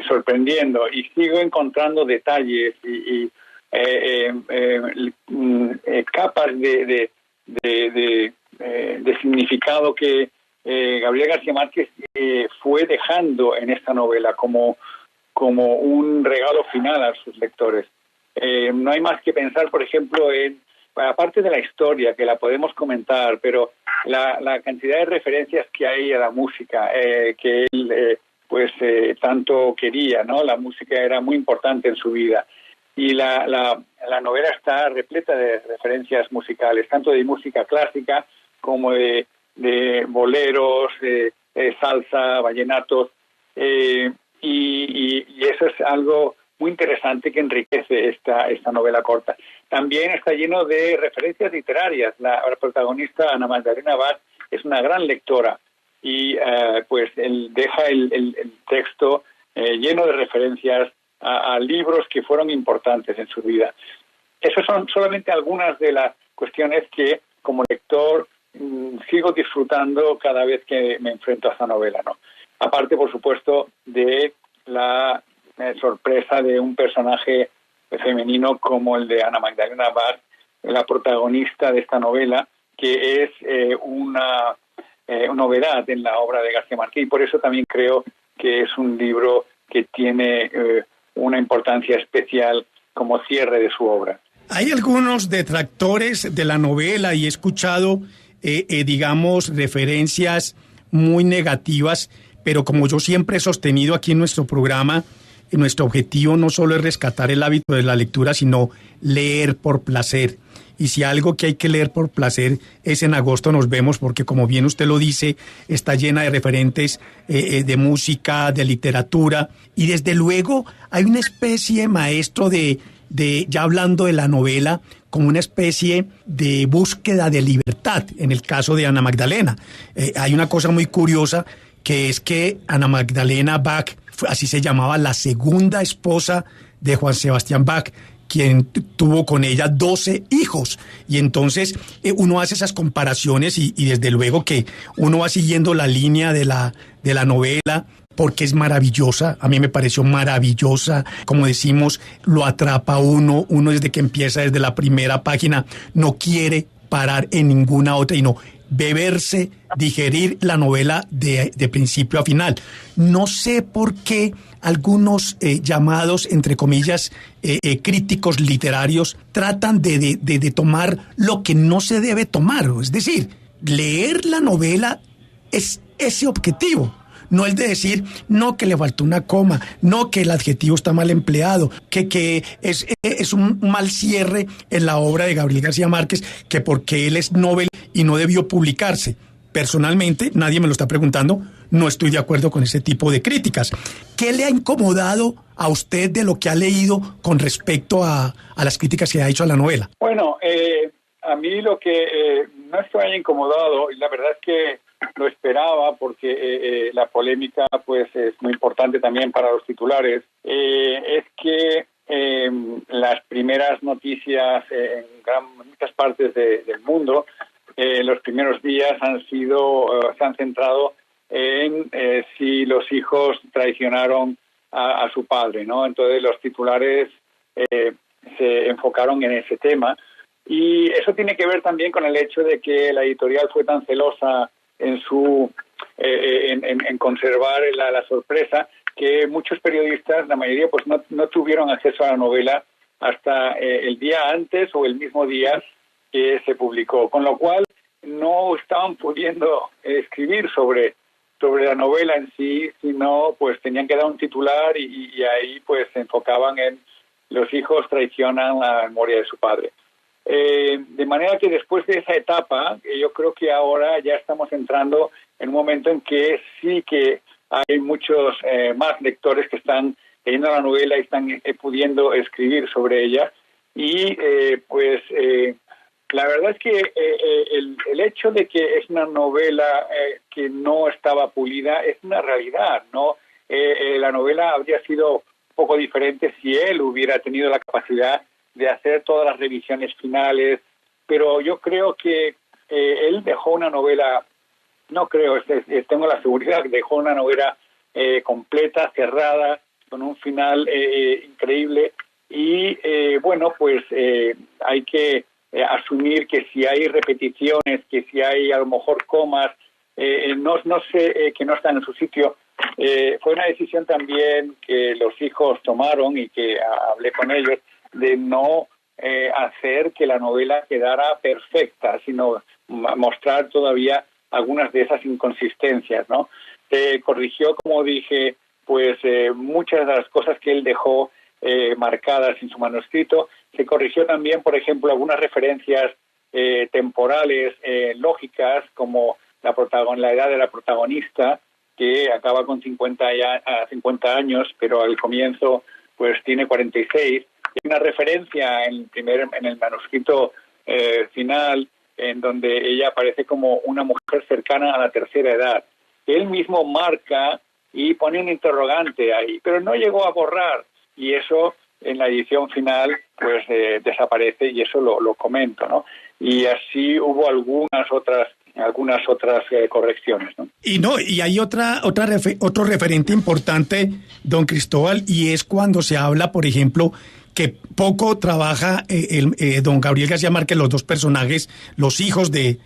sorprendiendo y sigo encontrando detalles y capas de significado que Gabriel García Márquez fue dejando en esta novela como un regalo final a sus lectores. No hay más que pensar, por ejemplo, aparte de la historia, que la podemos comentar, pero la cantidad de referencias que hay a la música que él tanto quería, ¿no? La música era muy importante en su vida. Y la novela está repleta de referencias musicales, tanto de música clásica como de boleros, salsa, vallenatos, y eso es algo muy interesante que enriquece esta novela corta. También está lleno de referencias literarias. La protagonista, Ana Magdalena Bach, es una gran lectora y él deja el texto lleno de referencias a libros que fueron importantes en su vida. Esas son solamente algunas de las cuestiones que como lector sigo disfrutando cada vez que me enfrento a esta novela, ¿no? Aparte, por supuesto, de la sorpresa de un personaje femenino como el de Ana Magdalena Bach, la protagonista de esta novela, que es una novedad en la obra de García Márquez, y por eso también creo que es un libro que tiene una importancia especial como cierre de su obra. Hay algunos detractores de la novela y he escuchado referencias muy negativas, pero como yo siempre he sostenido aquí en nuestro programa, nuestro objetivo no solo es rescatar el hábito de la lectura, sino leer por placer. Y si algo que hay que leer por placer es En agosto nos vemos, porque como bien usted lo dice, está llena de referentes de música, de literatura, y desde luego hay una especie, maestro, ya hablando de la novela, como una especie de búsqueda de libertad, en el caso de Ana Magdalena. Hay una cosa muy curiosa, que es que Ana Magdalena Bach, así se llamaba, la segunda esposa de Juan Sebastián Bach, quien tuvo con ella 12 hijos. Y entonces uno hace esas comparaciones y desde luego que uno va siguiendo la línea de la novela, porque es maravillosa. A mí me pareció maravillosa. Como decimos, lo atrapa uno desde que empieza, desde la primera página, no quiere parar en ninguna otra y no beberse, digerir la novela de principio a final. No sé por qué algunos llamados, entre comillas, críticos literarios tratan de tomar lo que no se debe tomar. Es decir, leer la novela es ese objetivo. No el de decir, no, que le faltó una coma, no, que el adjetivo está mal empleado, que es un mal cierre en la obra de Gabriel García Márquez, que porque él es Nobel y no debió publicarse. Personalmente, nadie me lo está preguntando, no estoy de acuerdo con ese tipo de críticas. ¿Qué le ha incomodado a usted de lo que ha leído con respecto a las críticas que ha hecho a la novela? Bueno, a mí lo que no estoy incomodado, y la verdad es que lo esperaba porque la polémica pues es muy importante también para los titulares, es que las primeras noticias en muchas partes del mundo, los primeros días se han centrado en si los hijos traicionaron a su padre, ¿no? Entonces los titulares se enfocaron en ese tema, y eso tiene que ver también con el hecho de que la editorial fue tan celosa en conservar la sorpresa, que muchos periodistas, la mayoría, pues no tuvieron acceso a la novela hasta el día antes o el mismo día que se publicó, con lo cual no estaban pudiendo escribir sobre la novela en sí, sino pues tenían que dar un titular y ahí pues se enfocaban en los hijos traicionan la memoria de su padre. De manera que después de esa etapa, yo creo que ahora ya estamos entrando en un momento en que sí que hay muchos más lectores que están leyendo la novela y están pudiendo escribir sobre ella, y la verdad es que el hecho de que es una novela que no estaba pulida es una realidad, ¿no? La novela habría sido un poco diferente si él hubiera tenido la capacidad de hacer todas las revisiones finales, pero yo creo que él dejó una novela, tengo la seguridad que dejó una novela completa, cerrada, con un final increíble, y hay que asumir que si hay repeticiones, que si hay a lo mejor comas, que no están en su sitio. Fue una decisión también que los hijos tomaron y que hablé con ellos, de no hacer que la novela quedara perfecta, sino mostrar todavía algunas de esas inconsistencias, ¿no? Se corrigió, como dije, pues muchas de las cosas que él dejó marcadas en su manuscrito. Se corrigió también, por ejemplo, algunas referencias temporales, lógicas, como la edad de la protagonista, que acaba con 50 años, pero al comienzo pues tiene 46. Hay una referencia en el manuscrito final, en donde ella aparece como una mujer cercana a la tercera edad. Él mismo marca y pone un interrogante ahí, pero no llegó a borrar, y eso en la edición final pues desaparece, y eso lo comento, ¿no? Y así hubo algunas otras correcciones, ¿no? Y hay otro referente importante, don Cristóbal, y es cuando se habla, por ejemplo, que poco trabaja don Gabriel García Márquez, los dos personajes, los hijos de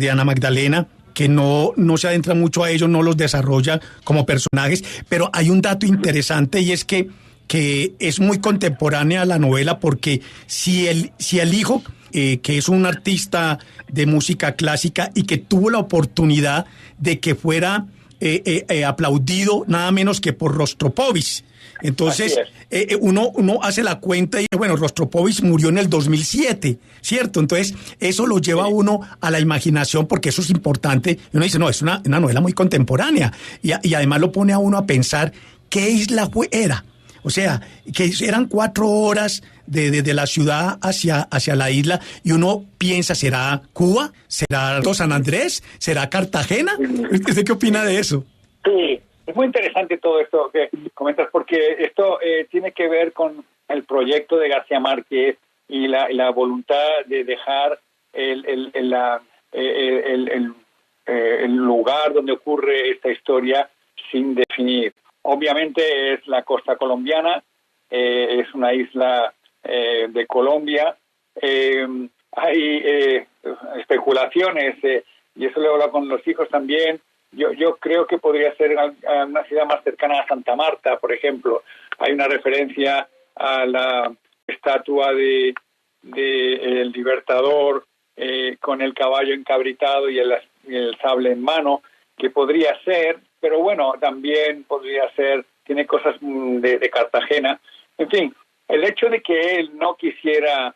Ana Magdalena, que no se adentra mucho a ellos, no los desarrolla como personajes, pero hay un dato interesante, y es que es muy contemporánea a la novela, porque si el hijo, que es un artista de música clásica y que tuvo la oportunidad de que fuera aplaudido nada menos que por Rostropovich. Entonces, uno hace la cuenta y bueno, Rostropovich murió en el 2007, ¿cierto? Entonces, eso lo lleva a uno a la imaginación, porque eso es importante. Y uno dice, no, es una novela muy contemporánea. Y además lo pone a uno a pensar qué isla era. O sea, que eran 4 horas de la ciudad hacia la isla, y uno piensa, ¿será Cuba? ¿Será San Andrés? ¿Será Cartagena? ¿Usted qué opina de eso? Sí, es muy interesante todo esto que comentas, porque esto tiene que ver con el proyecto de García Márquez y la voluntad de dejar el lugar donde ocurre esta historia sin definir. Obviamente es la costa colombiana, es una isla de Colombia. Hay especulaciones, y eso lo he hablado con los hijos también. Yo creo que podría ser una ciudad más cercana a Santa Marta, por ejemplo. Hay una referencia a la estatua de El Libertador con el caballo encabritado y el sable en mano, que podría ser, pero bueno, también podría ser, tiene cosas de Cartagena. En fin, el hecho de que él no quisiera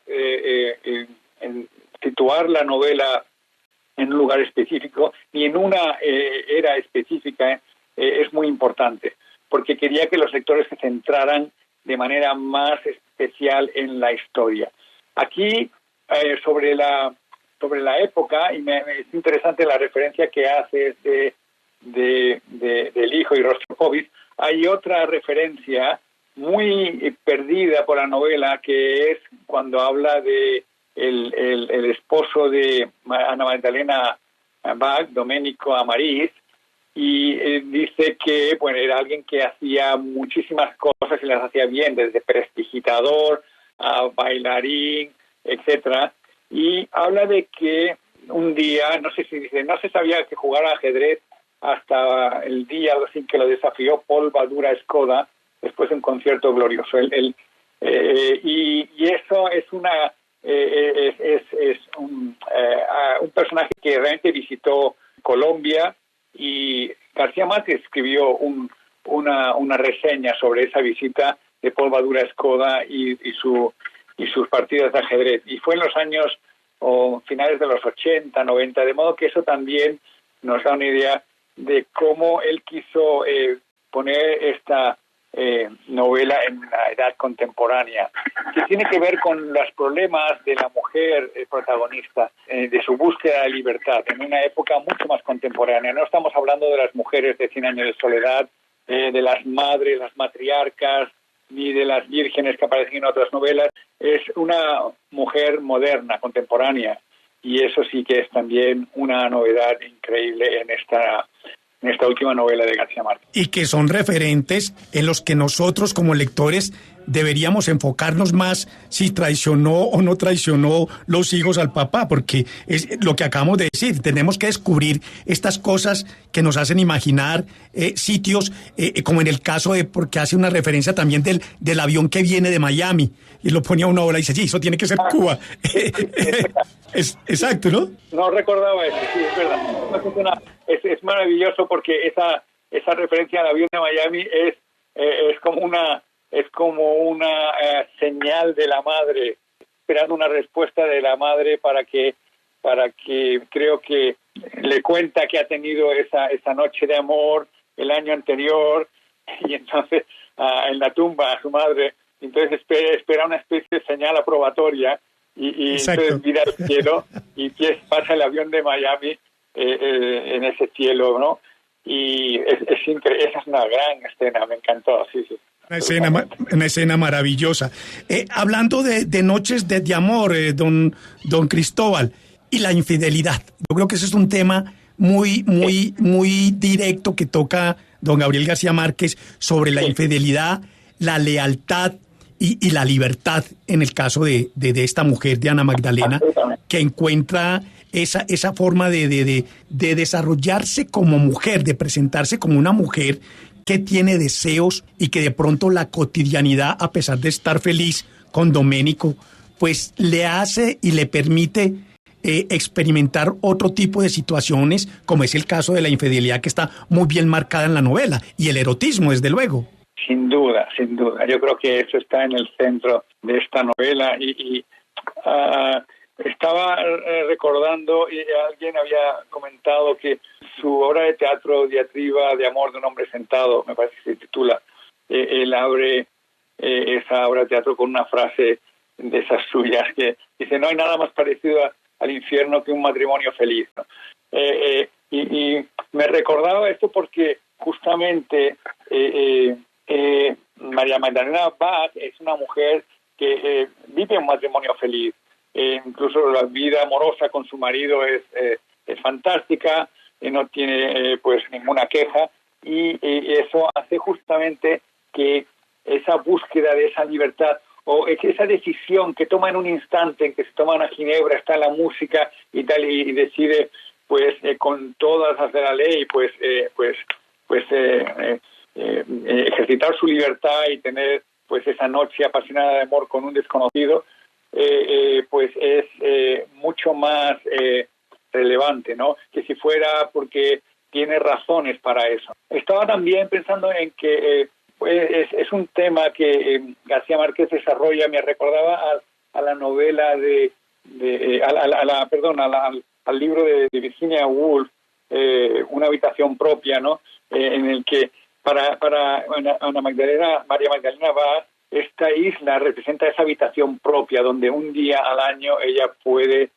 situar la novela en un lugar específico ni en una era específica es muy importante, porque quería que los lectores se centraran de manera más especial en la historia. Aquí, sobre la época, y es interesante la referencia que hace del hijo y Rostropovich, hay otra referencia muy perdida por la novela, que es cuando habla de el esposo de Ana Magdalena Bach, Domenico Amariz, y dice que era alguien que hacía muchísimas cosas y las hacía bien, desde prestidigitador a bailarín, etcétera, y habla de que un día, no sé si dice, no se sabía que jugara ajedrez hasta el día sin que lo desafió Paul Badura Skoda, después de un concierto glorioso. Y eso es un personaje que realmente visitó Colombia, y García Márquez escribió una reseña sobre esa visita de Paul Badura Skoda y sus partidas de ajedrez. Y fue en los años finales de los 80, 90, de modo que eso también nos da una idea de cómo él quiso poner esta novela en la edad contemporánea, que tiene que ver con los problemas de la mujer protagonista, de su búsqueda de libertad en una época mucho más contemporánea. No estamos hablando de las mujeres de 100 años de soledad, de las madres, las matriarcas, ni de las vírgenes que aparecen en otras novelas. Es una mujer moderna, contemporánea, y eso sí que es también una novedad increíble en esta última novela de García Márquez. Y que son referentes en los que nosotros como lectores deberíamos enfocarnos más si traicionó o no traicionó los hijos al papá, porque es lo que acabamos de decir, tenemos que descubrir estas cosas que nos hacen imaginar sitios, como en el caso porque hace una referencia también del avión que viene de Miami, y lo ponía una ola y dice, sí, eso tiene que ser Cuba. Exacto, ¿no? No recordaba eso, sí, es verdad. Es maravilloso, porque esa referencia al avión de Miami es como una señal de la madre, esperando una respuesta de la madre para que creo que le cuenta que ha tenido esa noche de amor el año anterior, y entonces en la tumba a su madre, entonces espera una especie de señal aprobatoria, y entonces mira el cielo y pasa el avión de Miami en ese cielo, ¿no? Y es increíble. Esa es una gran escena, me encantó, sí. Una escena maravillosa. Hablando de noches de amor, don Cristóbal, y la infidelidad. Yo creo que ese es un tema muy directo que toca don Gabriel García Márquez, sobre la infidelidad, la lealtad y la libertad, en el caso de esta mujer, de Ana Magdalena, que encuentra esa forma de desarrollarse como mujer, de presentarse como una mujer que tiene deseos, y que de pronto la cotidianidad, a pesar de estar feliz con Domenico, pues le hace y le permite experimentar otro tipo de situaciones, como es el caso de la infidelidad, que está muy bien marcada en la novela, y el erotismo, desde luego. Sin duda. Yo creo que eso está en el centro de esta novela, y estaba recordando, y alguien había comentado que su obra de teatro, Diatriba de amor de un hombre sentado, me parece que se titula, él abre esa obra de teatro con una frase de esas suyas que dice: no hay nada más parecido al infierno que un matrimonio feliz, ¿no? Y me recordaba esto porque justamente María Magdalena Bach es una mujer que vive un matrimonio feliz. Incluso la vida amorosa con su marido es fantástica, no tiene pues ninguna queja, y eso hace justamente que esa búsqueda de esa libertad, o esa decisión que toma en un instante, en que se toma una ginebra, está la música y tal, y decide pues con todas las de la ley ejercitar su libertad y tener pues esa noche apasionada de amor con un desconocido, pues es mucho mucho más relevante, ¿no? Que si fuera porque tiene razones para eso. Estaba también pensando en que es un tema que García Márquez desarrolla, me recordaba a la novela al libro de Virginia Woolf, Una habitación propia, ¿no? En el que para María Magdalena Vaz, esta isla representa esa habitación propia donde un día al año ella puede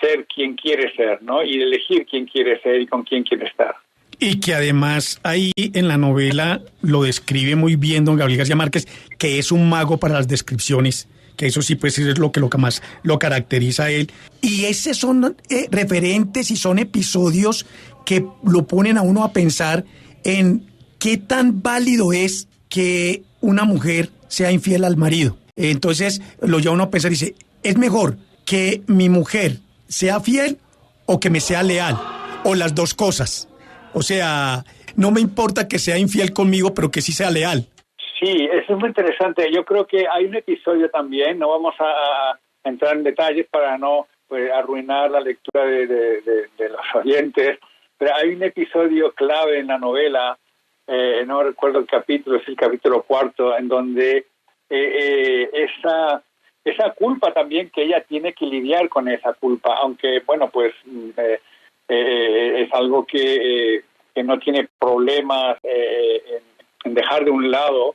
ser quien quiere ser, ¿no? Y elegir quién quiere ser y con quién quiere estar. Y que además ahí en la novela lo describe muy bien don Gabriel García Márquez, que es un mago para las descripciones, que eso sí pues es lo que más lo caracteriza a él. Y esos son referentes y son episodios que lo ponen a uno a pensar en qué tan válido es que una mujer sea infiel al marido. Entonces lo lleva uno a pensar y dice, es mejor que mi mujer sea fiel o que me sea leal, o las dos cosas. O sea, no me importa que sea infiel conmigo, pero que sí sea leal. Sí, eso es muy interesante. Yo creo que hay un episodio también, no vamos a entrar en detalles para no arruinar la lectura de los oyentes, pero hay un episodio clave en la novela, no recuerdo el capítulo, es el capítulo 4, en donde esa culpa también, que ella tiene que lidiar con esa culpa, aunque, bueno, pues es algo que no tiene problemas en dejar de un lado,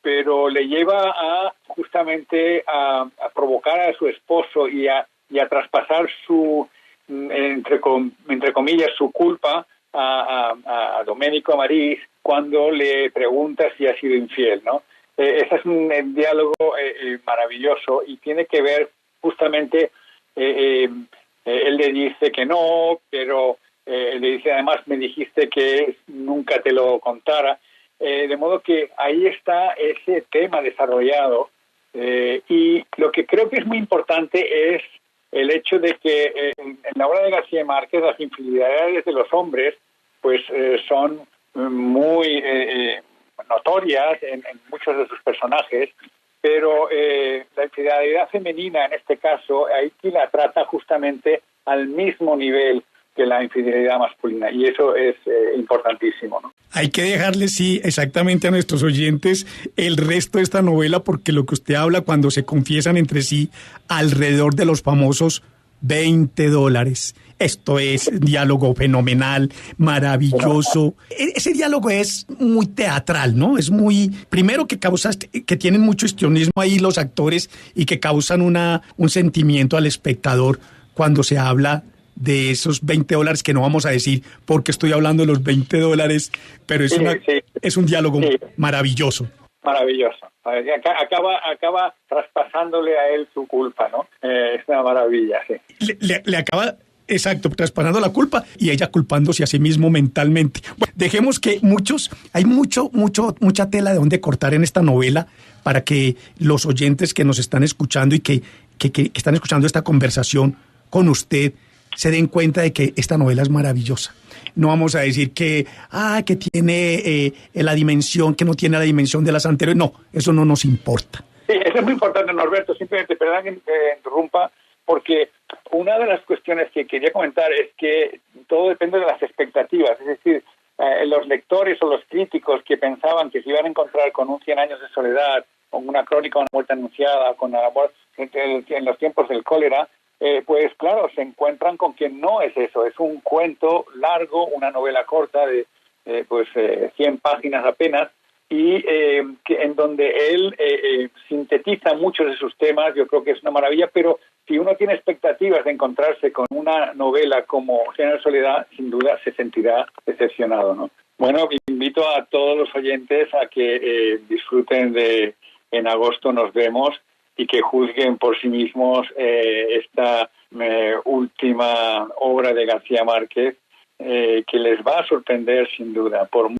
pero le lleva justamente a provocar a su esposo y a traspasar su, entre comillas, su culpa a Domenico Amarís cuando le pregunta si ha sido infiel, ¿no? Ese es un diálogo maravilloso y tiene que ver justamente, él le dice que no, pero le dice además, me dijiste que nunca te lo contara, de modo que ahí está ese tema desarrollado, y lo que creo que es muy importante es el hecho de que en la obra de García Márquez las infidelidades de los hombres pues son muy notorias en muchos de sus personajes, pero la infidelidad femenina en este caso, ahí sí la trata justamente al mismo nivel que la infidelidad masculina, y eso es importantísimo, ¿no? Hay que dejarle, sí, exactamente a nuestros oyentes el resto de esta novela, porque lo que usted habla cuando se confiesan entre sí alrededor de los famosos $20. Esto es un diálogo fenomenal, maravilloso. Ese diálogo es muy teatral, ¿no? Es muy, primero que tienen mucho histrionismo ahí los actores y que causan un sentimiento al espectador cuando se habla de esos $20, que no vamos a decir porque estoy hablando de los $20, pero es un diálogo maravilloso. Maravilloso. Acaba traspasándole a él su culpa, ¿no? Es una maravilla, sí. Le acaba, exacto, traspasando la culpa y ella culpándose a sí mismo mentalmente. Bueno, dejemos que hay mucha tela de donde cortar en esta novela para que los oyentes que nos están escuchando y que están escuchando esta conversación con usted se den cuenta de que esta novela es maravillosa. No vamos a decir que tiene la dimensión, que no tiene la dimensión de las anteriores. No, eso no nos importa. Sí, eso es muy importante, Norberto. Simplemente, perdón que interrumpa, porque una de las cuestiones que quería comentar es que todo depende de las expectativas. Es decir, los lectores o los críticos que pensaban que se iban a encontrar con un 100 años de soledad, con una crónica de una muerte anunciada, con el amor en los tiempos del cólera, pues claro, se encuentran con que no es eso, es un cuento largo, una novela corta de 100 páginas apenas, y que en donde él sintetiza muchos de sus temas. Yo creo que es una maravilla, pero si uno tiene expectativas de encontrarse con una novela como Cien de soledad, sin duda se sentirá decepcionado, ¿no? Bueno, invito a todos los oyentes a que disfruten de En agosto nos vemos, y que juzguen por sí mismos esta última obra de García Márquez, que les va a sorprender sin duda. Por